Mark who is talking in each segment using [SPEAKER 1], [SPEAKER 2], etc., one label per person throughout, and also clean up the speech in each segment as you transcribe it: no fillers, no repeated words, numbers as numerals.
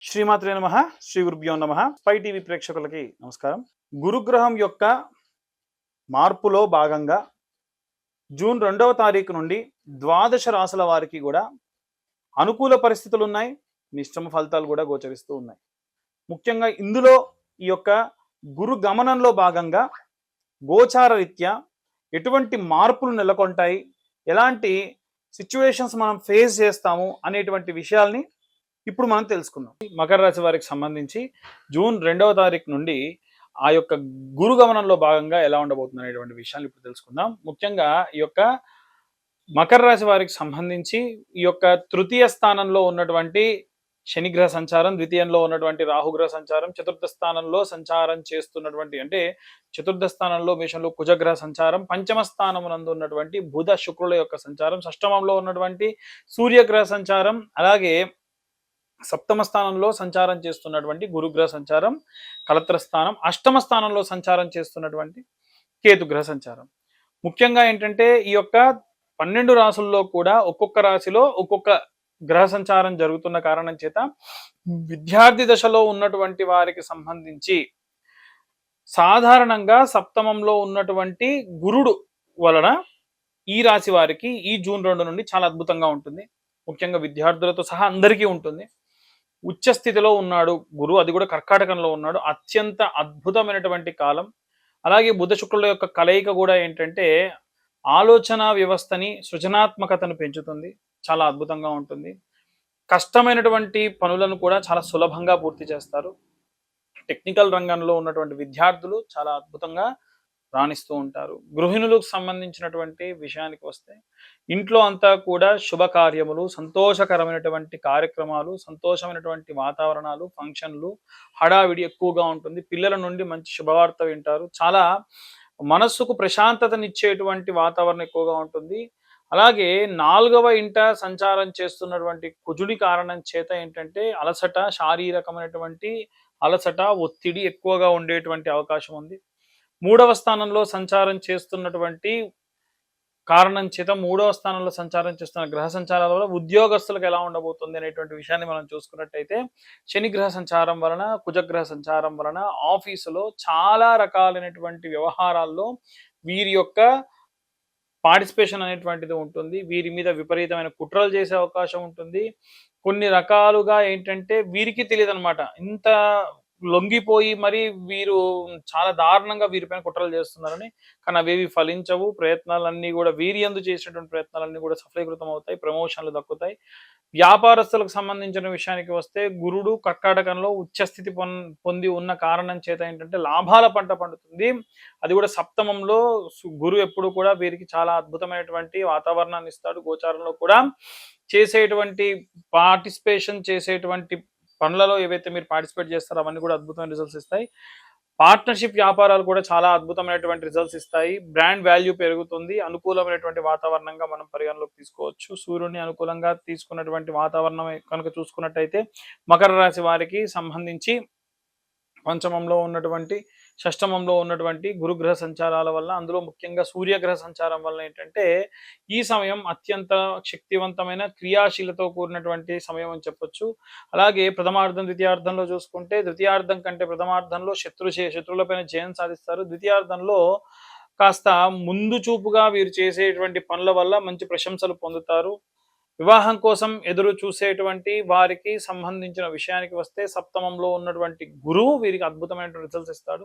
[SPEAKER 1] శ్రీమాత్రే నమః. శ్రీ గురుభ్యో నమః. స్పై టీవీ ప్రేక్షకులకి నమస్కారం. గురుగ్రహం యొక్క మార్పులో భాగంగా జూన్ 2వ తారీఖు నుండి ద్వాదశ రాశుల వారికి కూడా అనుకూల పరిస్థితులు ఉన్నాయి, మిశ్రమ ఫలితాలు కూడా గోచరిస్తూ ఉన్నాయి. ముఖ్యంగా ఇందులో ఈ యొక్క గురు గమనంలో భాగంగా గోచార రీత్యా ఎటువంటి మార్పులు నెలకొంటాయి, ఎలాంటి సిచ్యువేషన్స్ మనం ఫేస్ చేస్తాము అనేటువంటి విషయాల్ని ఇప్పుడు మనం తెలుసుకుందాం. మకర రాశి వారికి సంబంధించి జూన్ 2వ తారీఖు నుండి ఆ యొక్క గురు గమనంలో భాగంగా ఎలా ఉండబోతుంది అనేటువంటి విషయాలు ఇప్పుడు తెలుసుకుందాం. ముఖ్యంగా ఈ యొక్క మకర రాశి వారికి సంబంధించి ఈ యొక్క తృతీయ స్థానంలో ఉన్నటువంటి శనిగ్రహ సంచారం, ద్వితీయంలో ఉన్నటువంటి రాహుగ్రహ సంచారం, చతుర్థ స్థానంలో సంచారం చేస్తున్నటువంటి అంటే చతుర్థ స్థానంలో మేషంలో కుజగ్రహ సంచారం, పంచమ స్థానమునందు ఉన్నటువంటి బుధ శుక్రుల యొక్క సంచారం, షష్టమంలో ఉన్నటువంటి సూర్యగ్రహ సంచారం, అలాగే సప్తమ స్థానంలో సంచారం చేస్తున్నటువంటి గురుగ్రహ సంచారం, కలత్ర స్థానం, అష్టమ స్థానంలో సంచారం చేస్తున్నటువంటి కేతుగ్రహ సంచారం. ముఖ్యంగా ఏంటంటే ఈ యొక్క 12 రాశుల్లో కూడా ఒక్కొక్క రాశిలో ఒక్కొక్క గ్రహ సంచారం జరుగుతున్న కారణం చేత విద్యార్థి దశలో ఉన్నటువంటి వారికి సంబంధించి సాధారణంగా సప్తమంలో ఉన్నటువంటి గురుడు వలన ఈ రాశి వారికి ఈ జూన్ 2 నుండి చాలా అద్భుతంగా ఉంటుంది. ముఖ్యంగా విద్యార్థులతో సహా అందరికీ ఉంటుంది. ఉచ్చ స్థితిలో ఉన్నాడు గురు, అది కూడా కర్కాటకంలో ఉన్నాడు. అత్యంత అద్భుతమైనటువంటి కాలం. అలాగే బుధ శుక్రుల యొక్క కలయిక కూడా ఏంటంటే ఆలోచన వ్యవస్థని, సృజనాత్మకతను పెంచుతుంది. చాలా అద్భుతంగా ఉంటుంది. కష్టమైనటువంటి పనులను కూడా చాలా సులభంగా పూర్తి చేస్తారు. టెక్నికల్ రంగంలో ఉన్నటువంటి విద్యార్థులు చాలా అద్భుతంగా రాణిస్తూ ఉంటారు. గృహిణులకు సంబంధించినటువంటి విషయానికి వస్తే ఇంట్లో అంతా కూడా శుభకార్యములు, సంతోషకరమైనటువంటి కార్యక్రమాలు, సంతోషమైనటువంటి వాతావరణాలు, ఫంక్షన్లు, హడావిడి ఎక్కువగా ఉంటుంది. పిల్లల నుండి మంచి శుభవార్త వింటారు. చాలా మనస్సుకు ప్రశాంతతనిచ్చేటువంటి వాతావరణం ఎక్కువగా ఉంటుంది. అలాగే 4వ ఇంట సంచారం చేస్తున్నటువంటి కుజుడి కారణం చేత ఏంటంటే అలసట, శారీరకమైనటువంటి అలసట, ఒత్తిడి ఎక్కువగా ఉండేటువంటి అవకాశం ఉంది. 3వ స్థానంలో సంచారం చేస్తున్నటువంటి కారణం చేత 3వ స్థానంలో సంచారం చేస్తున్న గ్రహ సంచారాల వల్ల ఉద్యోగస్తులకు ఎలా ఉండబోతుంది అనేటువంటి విషయాన్ని మనం చూసుకున్నట్టయితే శనిగ్రహ సంచారం వలన, కుజగ్రహ సంచారం వలన ఆఫీసులో చాలా రకాలైనటువంటి వ్యవహారాల్లో వీరి యొక్క పార్టిసిపేషన్ అనేటువంటిది ఉంటుంది. వీరి మీద విపరీతమైన కుట్రలు చేసే అవకాశం ఉంటుంది. కొన్ని రకాలుగా ఏంటంటే వీరికి తెలియదు అనమాట, ఇంత లొంగిపోయి మరి వీరు చాలా దారుణంగా వీరిపైన కుట్రలు చేస్తున్నారని. కానీ అవేవి ఫలించవు. ప్రయత్నాలన్నీ కూడా వీరి యందు చేసినటువంటి ప్రయత్నాలన్నీ కూడా సఫలీకృతం అవుతాయి, ప్రమోషన్లు దక్కుతాయి. వ్యాపారస్తులకు సంబంధించిన విషయానికి వస్తే గురుడు కర్కాటకంలో ఉచ్చస్థితి పొంది ఉన్న కారణం చేత ఏంటంటే లాభాల పంట పండుతుంది. అది కూడా సప్తమంలో గురు ఎప్పుడు కూడా వీరికి చాలా అద్భుతమైనటువంటి వాతావరణాన్ని ఇస్తాడు. గోచారంలో కూడా చేసేటువంటి పార్టిసిపేషన్ చేసేటువంటి పనులలో ఏవైతే మీరు పార్టిసిపేట్ చేస్తారో అవన్నీ కూడా అద్భుతమైన రిజల్ట్స్ ఇస్తాయి. పార్ట్నర్షిప్ వ్యాపారాలు కూడా చాలా అద్భుతమైనటువంటి రిజల్ట్స్ ఇస్తాయి. బ్రాండ్ వాల్యూ పెరుగుతుంది. అనుకూలమైనటువంటి వాతావరణంగా మనం పరిగణలోకి తీసుకోవచ్చు. సూర్యుడిని అనుకూలంగా తీసుకున్నటువంటి వాతావరణం కనుక చూసుకున్నట్టయితే మకర రాశి వారికి సంబంధించి పంచమంలో ఉన్నటువంటి, షష్టమంలో ఉన్నటువంటి గురుగ్రహ సంచారాల వల్ల, అందులో ముఖ్యంగా సూర్యగ్రహ సంచారం వల్ల ఏంటంటే ఈ సమయం అత్యంత శక్తివంతమైన క్రియాశీలతో కూడినటువంటి సమయం అని చెప్పొచ్చు. అలాగే ప్రథమార్థం, ద్వితీయార్థంలో చూసుకుంటే ద్వితీయార్థం కంటే ప్రథమార్థంలో శత్రువులపైన జయం సాధిస్తారు. ద్వితీయార్థంలో కాస్త ముందు చూపుగా వీరు చేసేటువంటి పనుల వల్ల మంచి ప్రశంసలు పొందుతారు. వివాహం కోసం ఎదురు చూసేటువంటి వారికి సంబంధించిన విషయానికి వస్తే సప్తమంలో ఉన్నటువంటి గురువు వీరికి అద్భుతమైన రిజల్ట్స్ ఇస్తాడు.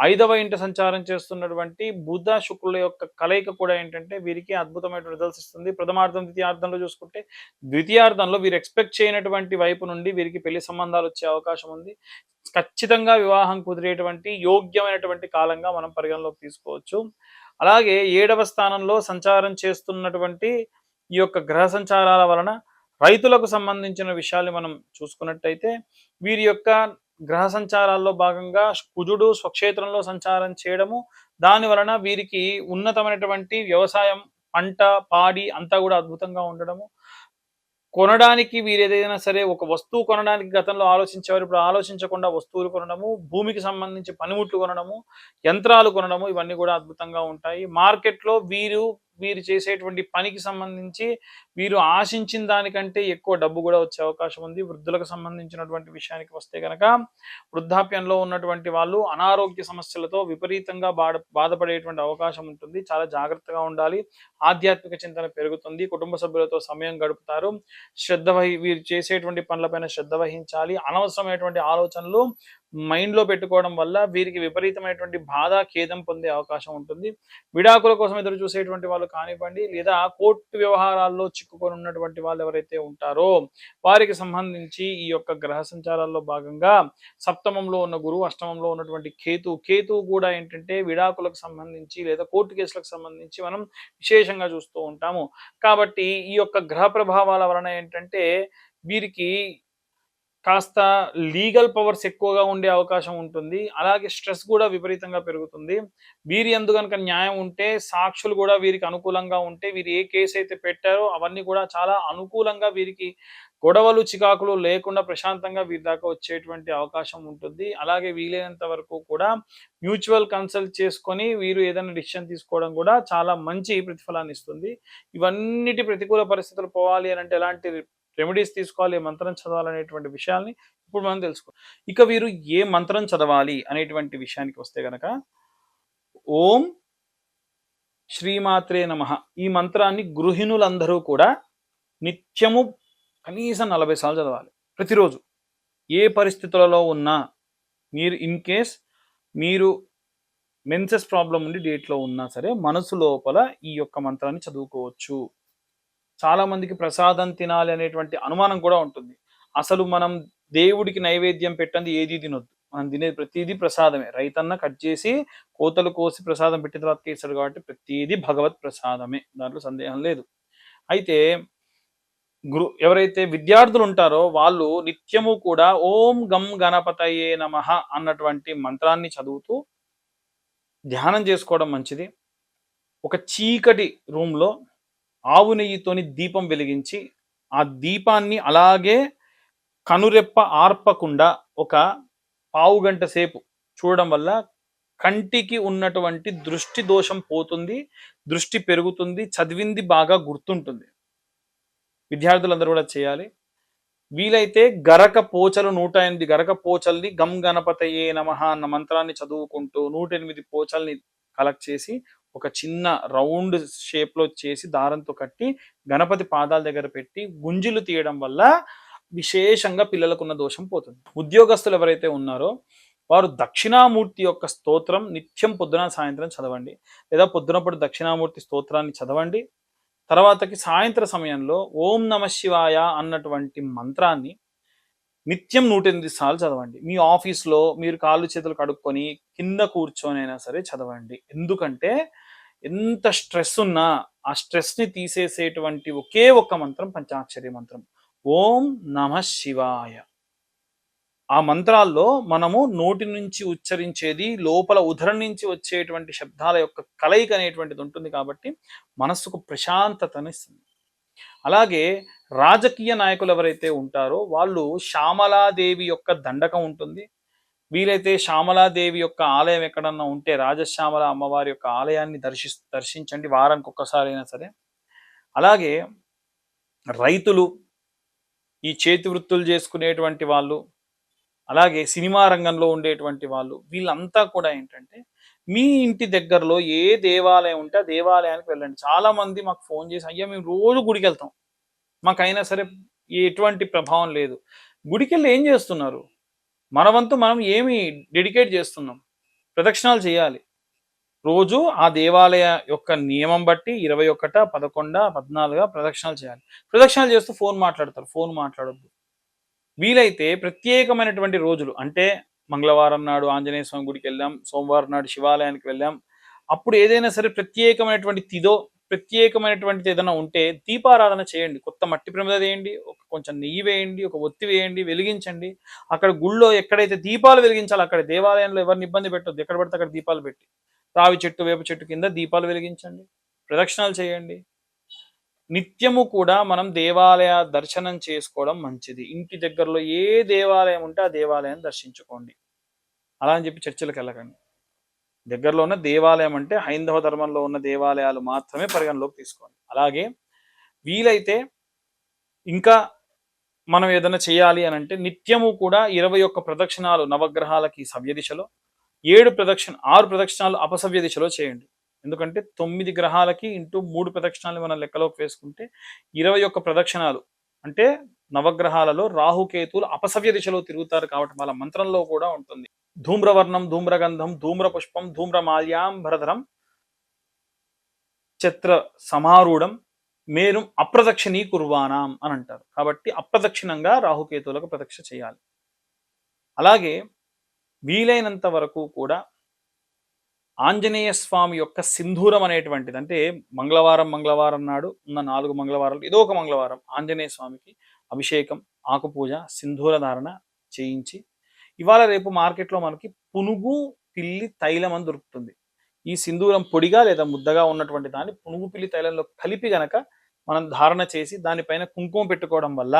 [SPEAKER 1] 5వ ఇంట సంచారం చేస్తున్నటువంటి బుధ శుక్రుల యొక్క కలయిక కూడా ఏంటంటే వీరికి అద్భుతమైన రిజల్ట్స్ ఇస్తుంది. ప్రథమార్థం, ద్వితీయార్థంలో చూసుకుంటే ద్వితీయార్థంలో వీరు ఎక్స్పెక్ట్ చేయనటువంటి వైపు నుండి వీరికి పెళ్లి సంబంధాలు వచ్చే అవకాశం ఉంది. ఖచ్చితంగా వివాహం కుదిరేటువంటి యోగ్యమైనటువంటి కాలంగా మనం పరిగణలోకి తీసుకోవచ్చు. అలాగే 7వ స్థానంలో సంచారం చేస్తున్నటువంటి ఈ యొక్క గ్రహ సంచారాల వలన రైతులకు సంబంధించిన విషయాలు మనం చూసుకున్నట్టయితే వీరి యొక్క గ్రహ సంచారాల్లో భాగంగా కుజుడు స్వక్షేత్రంలో సంచారం చేయడము, దాని వలన వీరికి ఉన్నతమైనటువంటి వ్యవసాయం, పంట, పాడి అంతా కూడా అద్భుతంగా ఉండడము. కొనడానికి వీరు ఏదైనా సరే ఒక వస్తువు కొనడానికి గతంలో ఆలోచించేవారు ఇప్పుడు ఆలోచించకుండా వస్తువులు కొనడము, భూమికి సంబంధించి పనిముట్లు కొనడము, యంత్రాలు కొనడము, ఇవన్నీ కూడా అద్భుతంగా ఉంటాయి. మార్కెట్లో వీరు వీరు చేసేటువంటి పనికి సంబంధించి వీరు ఆశించిన దానికంటే ఎక్కువ డబ్బు కూడా వచ్చే అవకాశం ఉంది. వృద్ధులకు సంబంధించినటువంటి విషయానికి వస్తే గనక వృద్ధాప్యంలో ఉన్నటువంటి వాళ్ళు అనారోగ్య సమస్యలతో విపరీతంగా బాధపడేటువంటి అవకాశం ఉంటుంది. చాలా జాగ్రత్తగా ఉండాలి. ఆధ్యాత్మిక చింతన పెరుగుతుంది. కుటుంబ సభ్యులతో సమయం గడుపుతారు. వీరు చేసేటువంటి పనులపైన శ్రద్ధ వహించాలి. అనవసరమైనటువంటి ఆలోచనలు మైండ్లో పెట్టుకోవడం వల్ల వీరికి విపరీతమైనటువంటి బాధ, ఖేదం పొందే అవకాశం ఉంటుంది. విడాకుల కోసం ఎదురు చూసేటువంటి వాళ్ళు కానివ్వండి, లేదా కోర్టు వ్యవహారాల్లో చిక్కుకొని ఉన్నటువంటి వాళ్ళు ఎవరైతే ఉంటారో వారికి సంబంధించి ఈ యొక్క గ్రహ సంచారాల్లో భాగంగా సప్తమంలో ఉన్న గురువు, అష్టమంలో ఉన్నటువంటి కేతు కూడా ఏంటంటే విడాకులకు సంబంధించి లేదా కోర్టు కేసులకు సంబంధించి మనం విశేషంగా చూస్తూ ఉంటాము. కాబట్టి ఈ యొక్క గ్రహ ప్రభావాల వలన ఏంటంటే వీరికి కాస్త లీగల్ పవర్స్ ఎక్కువగా ఉండే అవకాశం ఉంటుంది. అలాగే స్ట్రెస్ కూడా విపరీతంగా పెరుగుతుంది. వీరి యందు గనుక న్యాయం ఉంటే, సాక్షులు కూడా వీరికి అనుకూలంగా ఉంటే, వీరు ఏ కేసు అయితే పెట్టారో అవన్నీ కూడా చాలా అనుకూలంగా వీరికి గొడవలు, చికాకులు లేకుండా ప్రశాంతంగా వీరి దాకా వచ్చేటువంటి అవకాశం ఉంటుంది. అలాగే వీలైనంత వరకు కూడా మ్యూచువల్ కన్సల్ట్ చేసుకొని వీరు ఏదైనా డిసిషన్ తీసుకోవడం కూడా చాలా మంచి ప్రతిఫలాన్ని ఇస్తుంది. ఇవన్నిటి ప్రతికూల పరిస్థితులు పోవాలి అని అంటే ఎలాంటి రెమెడీస్ తీసుకోవాలి, మంత్రం చదవాలనేటువంటి విషయాల్ని ఇప్పుడు మనం తెలుసుకో. ఇక వీరు ఏ మంత్రం చదవాలి అనేటువంటి విషయానికి వస్తే గనక ఓం శ్రీమాత్రే నమః ఈ మంత్రాన్ని గృహిణులందరూ కూడా నిత్యము కనీసం 40 సార్లు చదవాలి ప్రతిరోజు. ఏ పరిస్థితులలో ఉన్నా మీరు ఇన్ కేస్ మీరు మెన్సెస్ ప్రాబ్లం ఉండి డేట్లో ఉన్నా సరే మనసు లోపల ఈ యొక్క మంత్రాన్ని చదువుకోవచ్చు. చాలా మందికి ప్రసాదం తినాలి అనేటువంటి అనుమానం కూడా ఉంటుంది. అసలు మనం దేవుడికి నైవేద్యం పెట్టండి ఏది తినొద్దు. మనం తినేది ప్రతిదీ ప్రసాదమే. రైతన్న కట్ చేసి కోతలు కోసి ప్రసాదం పెట్టిన తర్వాత చేస్తాడు కాబట్టి ప్రతిదీ భగవత్ ప్రసాదమే, దాంట్లో సందేహం లేదు. అయితే ఎవరైతే విద్యార్థులు ఉంటారో వాళ్ళు నిత్యము కూడా ఓం గం గణపతయే నమః అన్నటువంటి మంత్రాన్ని చదువుతూ ధ్యానం చేసుకోవడం మంచిది. ఒక చీకటి రూమ్లో ఆవు నెయ్యితోని దీపం వెలిగించి ఆ దీపాన్ని అలాగే కనురెప్ప ఆర్పకుండా ఒక పావు గంట సేపు చూడడం వల్ల కంటికి ఉన్నటువంటి దృష్టి దోషం పోతుంది, దృష్టి పెరుగుతుంది, చదివింది బాగా గుర్తుంటుంది. విద్యార్థులందరూ కూడా చేయాలి. వీలైతే గరక పోచలు 108 గరక పోచల్ని గం గణపతయే నమః అన్న మంత్రాన్ని చదువుకుంటూ 108 పోచల్ని కలెక్ట్ చేసి ఒక చిన్న రౌండ్ షేప్లో చేసి దారంతో కట్టి గణపతి పాదాల దగ్గర పెట్టి గుంజులు తీయడం వల్ల విశేషంగా పిల్లలకున్న దోషం పోతుంది. ఉద్యోగస్తులు ఎవరైతే ఉన్నారో వారు దక్షిణామూర్తి యొక్క స్తోత్రం నిత్యం పొద్దున సాయంత్రం చదవండి, లేదా పొద్దునప్పుడు దక్షిణామూర్తి స్తోత్రాన్ని చదవండి. తర్వాతకి సాయంత్ర సమయంలో ఓం నమ శివాయ అన్నటువంటి మంత్రాన్ని నిత్యం 108 సార్లు చదవండి. మీ ఆఫీస్లో మీరు కాళ్ళు చేతులు కడుక్కొని కింద కూర్చొనైనా సరే చదవండి. ఎందుకంటే ఎంత స్ట్రెస్ ఉన్నా ఆ స్ట్రెస్ని తీసేసేటువంటి ఒకే ఒక్క మంత్రం పంచాక్షరి మంత్రం ఓం నమ శివాయ. ఆ మంత్రాల్లో మనము నోటి నుంచి ఉచ్చరించేది లోపల ఉదరం నుంచి వచ్చేటువంటి శబ్దాల యొక్క కలయిక అనేటువంటిది ఉంటుంది కాబట్టి మనస్సుకు ప్రశాంతతనిస్తుంది. అలాగే రాజకీయ నాయకులు ఎవరైతే ఉంటారో వాళ్ళు శ్యామలాదేవి యొక్క దండకం ఉంటుంది. వీలైతే శ్యామలాదేవి యొక్క ఆలయం ఎక్కడన్నా ఉంటే రాజశ్యామల అమ్మవారి యొక్క ఆలయాన్ని దర్శించండి వారానికి ఒక్కసారి అయినా సరే. అలాగే రైతులు, ఈ చేతి వృత్తులు చేసుకునేటువంటి వాళ్ళు, అలాగే సినిమా రంగంలో ఉండేటువంటి వాళ్ళు, వీళ్ళంతా కూడా ఏంటంటే మీ ఇంటి దగ్గరలో ఏ దేవాలయం ఉంటే ఆ దేవాలయానికి వెళ్ళండి. చాలా మంది మాకు ఫోన్ చేసి అయ్యా మేము రోజు గుడికి వెళ్తాం, మాకైనా సరే ఎటువంటి ప్రభావం లేదు. గుడికి వెళ్ళి ఏం చేస్తున్నారు? మన వంతు మనం ఏమి డెడికేట్ చేస్తున్నాం? ప్రదక్షిణాలు చేయాలి. రోజు ఆ దేవాలయ యొక్క నియమం బట్టి 21, 11, 14 ప్రదక్షిణాలు చేయాలి. ప్రదక్షిణాలు చేస్తూ ఫోన్ మాట్లాడతారు. ఫోన్ మాట్లాడొద్దు. వీలైతే ప్రత్యేకమైనటువంటి రోజులు అంటే మంగళవారం నాడు ఆంజనేయ స్వామి గుడికి వెళ్ళాం, సోమవారం నాడు శివాలయానికి వెళ్ళాం, అప్పుడు ఏదైనా సరే ప్రత్యేకమైనటువంటి తిథో ప్రత్యేకమైనటువంటిది ఏదైనా ఉంటే దీపారాధన చేయండి. కొత్త మట్టి ప్రమిద వేయండి, కొంచెం నెయ్యి వేయండి, ఒక ఒత్తి వేయండి, వెలిగించండి. అక్కడ గుళ్ళో ఎక్కడైతే దీపాలు వెలిగించాలో అక్కడ దేవాలయంలో ఎవరిని ఇబ్బంది పెట్టొద్దు. ఎక్కడ పడితే అక్కడ దీపాలు పెట్టి రావి చెట్టు, వేప చెట్టు కింద దీపాలు వెలిగించండి, ప్రదక్షిణాలు చేయండి. నిత్యము కూడా మనం దేవాలయ దర్శనం చేసుకోవడం మంచిది. ఇంటి దగ్గరలో ఏ దేవాలయం ఉంటే ఆ దేవాలయాన్ని దర్శించుకోండి. అలా అని చెప్పి చర్చిలకు వెళ్ళకండి. దగ్గరలో ఉన్న దేవాలయం అంటే హైందవ ధర్మంలో ఉన్న దేవాలయాలు మాత్రమే పరిగణలోకి తీసుకోండి. అలాగే వీలైతే ఇంకా మనం ఏదైనా చేయాలి అని అంటే నిత్యము కూడా 21 ప్రదక్షిణాలు నవగ్రహాలకి సవ్య దిశలో, 6 ప్రదక్షిణాలు అపసవ్య దిశలో చేయండి. ఎందుకంటే 9 గ్రహాలకి ఇంటూ 3 ప్రదక్షిణాలు మనం లెక్కలోకి వేసుకుంటే 21 ప్రదక్షిణాలు అంటే నవగ్రహాలలో రాహుకేతువులు అపసవ్య దిశలో తిరుగుతారు కాబట్టి వాళ్ళ మంత్రంలో కూడా ఉంటుంది. ధూమ్రవర్ణం ధూమ్రగంధం ధూమ్రపుష్పం ధూమ్రమాల్యాంబరధరం ఛత్ర సమారూఢం మేరు అప్రదక్షిణీ కుర్వాణం అని అంటారు. కాబట్టి అప్రదక్షిణంగా రాహుకేతువులకు ప్రదక్షిణ చేయాలి. అలాగే వీలైనంత వరకు కూడా ఆంజనేయ స్వామి యొక్క సింధూరం అనేటువంటిది, అంటే మంగళవారం నాడు ఉన్న 4 మంగళవారాలు ఏదో ఒక మంగళవారం ఆంజనేయ స్వామికి అభిషేకం, ఆకుపూజ, సింధూర ధారణ చేయించి, ఇవాళ రేపు మార్కెట్లో మనకి పునుగు పిల్లి తైలం అని దొరుకుతుంది. ఈ సింధూరం పొడిగా లేదా ముద్దగా ఉన్నటువంటి దాన్ని పునుగు పిల్లి తైలంలో కలిపి గనక మనం ధారణ చేసి దానిపైన కుంకుమ పెట్టుకోవడం వల్ల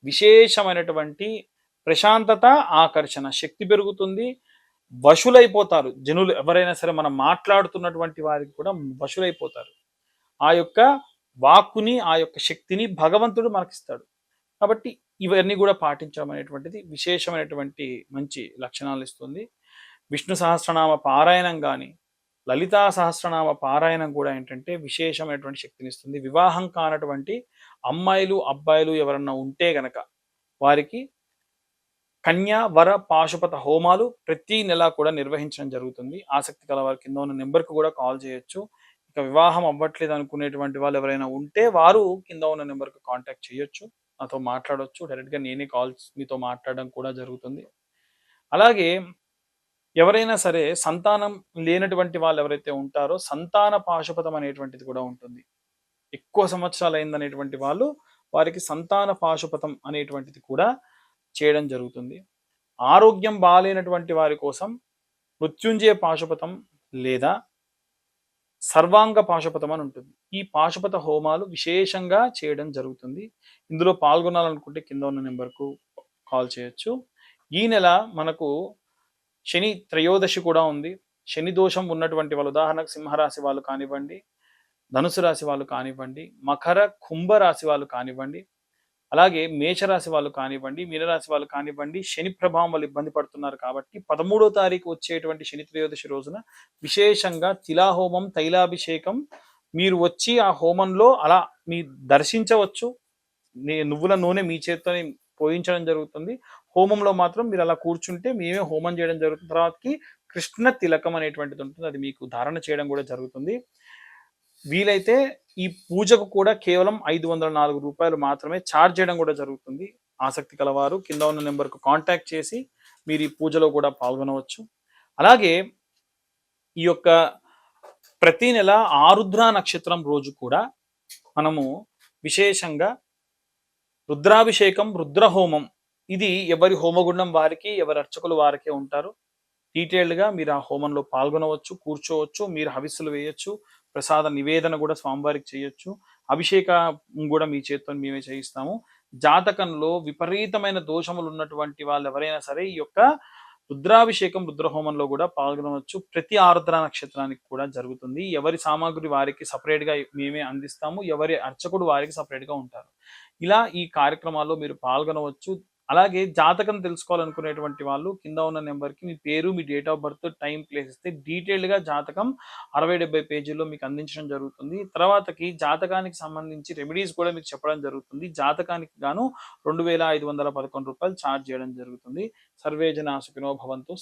[SPEAKER 1] విశేషమైనటువంటి ప్రశాంతత, ఆకర్షణ, శక్తి పెరుగుతుంది. వశులైపోతారు జనులు. ఎవరైనా సరే మనం మాట్లాడుతున్నటువంటి వారికి కూడా వశులైపోతారు. ఆ యొక్క వాక్కుని, ఆ యొక్క శక్తిని భగవంతుడు మనకిస్తాడు. కాబట్టి ఇవన్నీ కూడా పాటించడం అనేటువంటిది విశేషమైనటువంటి మంచి లక్షణాలు ఇస్తుంది. విష్ణు సహస్రనామ పారాయణం కానీ, లలితా సహస్రనామ పారాయణం కూడా ఏంటంటే విశేషమైనటువంటి శక్తిని ఇస్తుంది. వివాహం కానటువంటి అమ్మాయిలు, అబ్బాయిలు ఎవరన్నా ఉంటే గనక వారికి కన్యా వర పాశుపత హోమాలు ప్రతి నెల కూడా నిర్వహించడం జరుగుతుంది. ఆసక్తి కల వారి కింద ఉన్న నెంబర్కి కూడా కాల్ చేయొచ్చు. ఇక వివాహం అవ్వట్లేదు అనుకునేటువంటి వాళ్ళు ఎవరైనా ఉంటే వారు కింద ఉన్న నెంబర్కి కాంటాక్ట్ చేయొచ్చు, నాతో మాట్లాడవచ్చు. డైరెక్ట్గా నేనే కాల్స్ మీతో మాట్లాడడం కూడా జరుగుతుంది. అలాగే ఎవరైనా సరే సంతానం లేనటువంటి వాళ్ళు ఎవరైతే ఉంటారో సంతాన పాశుపతం అనేటువంటిది కూడా ఉంటుంది. ఎక్కువ సంవత్సరాలు అయిందనేటువంటి వాళ్ళు వారికి సంతాన పాశుపతం అనేటువంటిది కూడా చేయడం జరుగుతుంది. ఆరోగ్యం బాగాలేనటువంటి వారి కోసం మృత్యుంజయ పాశుపతం లేదా సర్వాంగ పాశుపతం అని ఉంటుంది. ఈ పాశుపత హోమాలు విశేషంగా చేయడం జరుగుతుంది. ఇందులో పాల్గొనాలనుకుంటే కింద ఉన్న నెంబర్కు కాల్ చేయొచ్చు. ఈ నెల మనకు శని త్రయోదశి కూడా ఉంది. శని దోషం ఉన్నటువంటి వాళ్ళు, ఉదాహరణకు సింహరాశి వాళ్ళు కానివ్వండి, ధనుసు రాశి వాళ్ళు కానివ్వండి, మకర కుంభ రాశి వాళ్ళు కానివ్వండి, అలాగే మేషరాశి వాళ్ళు కానివ్వండి, మీనరాశి వాళ్ళు కానివ్వండి, శని ప్రభావం వాళ్ళు ఇబ్బంది పడుతున్నారు. కాబట్టి 13వ తారీఖు వచ్చేటువంటి శని త్రయోదశి రోజున విశేషంగా తిలాహోమం, తైలాభిషేకం మీరు వచ్చి ఆ హోమంలో అలా మీ దర్శించవచ్చు. నువ్వుల నూనె మీ చేతితో పోయించడం జరుగుతుంది. హోమంలో మాత్రం మీరు అలా కూర్చుంటే మేమే హోమం చేయడం జరుగుతుంది. తర్వాతకి కృష్ణ తిలకం అనేటువంటిది ఉంటుంది, అది మీకు ధారణ చేయడం కూడా జరుగుతుంది. వీలైతే ఈ పూజకు కూడా కేవలం 504 రూపాయలు మాత్రమే ఛార్జ్ చేయడం కూడా జరుగుతుంది. ఆసక్తి కలవారు కింద ఉన్న నెంబర్కు కాంటాక్ట్ చేసి మీరు ఈ పూజలో కూడా పాల్గొనవచ్చు. అలాగే ఈ యొక్క ప్రతి నెల ఆరుద్ర నక్షత్రం రోజు కూడా మనము విశేషంగా రుద్రాభిషేకం, రుద్రహోమం, ఇది ఎవరి హోమగుండం వారికి, ఎవరి అర్చకులు వారికే ఉంటారు. డీటెయిల్డ్గా మీరు ఆ హోమంలో పాల్గొనవచ్చు, కూర్చోవచ్చు, మీరు హవిస్సులు వేయచ్చు, ప్రసాద నివేదన కూడా స్వామివారికి చేయొచ్చు, అభిషేకం కూడా మీ చేతితో మేమే చేయిస్తాము. జాతకంలో విపరీతమైన దోషములు ఉన్నటువంటి వాళ్ళు ఎవరైనా సరే ఈ యొక్క రుద్రాభిషేకం, రుద్రహోమంలో కూడా పాల్గొనవచ్చు. ప్రతి ఆరుద్ర నక్షత్రానికి కూడా జరుగుతుంది. ఎవరి సామాగ్రి వారికి సపరేట్గా మేమే అందిస్తాము, ఎవరి అర్చకుడు వారికి సపరేట్గా ఉంటారు. ఇలా ఈ కార్యక్రమాల్లో మీరు పాల్గొనవచ్చు. అలాగే జాతకం తెలుసుకోవాలనుకునేటువంటి వాళ్ళు కింద ఉన్న నెంబర్కి మీ పేరు, మీ date of birth, time, place ఇస్తే డీటెయిల్డ్గా జాతకం 60-70 పేజీల్లో మీకు అందించడం జరుగుతుంది. తర్వాతకి జాతకానికి సంబంధించి రెమెడీస్ కూడా మీకు చెప్పడం జరుగుతుంది. జాతకానికి గాను 2511 రూపాయలు ఛార్జ్ చేయడం జరుగుతుంది. సర్వే జనా సుఖినో భవంతు.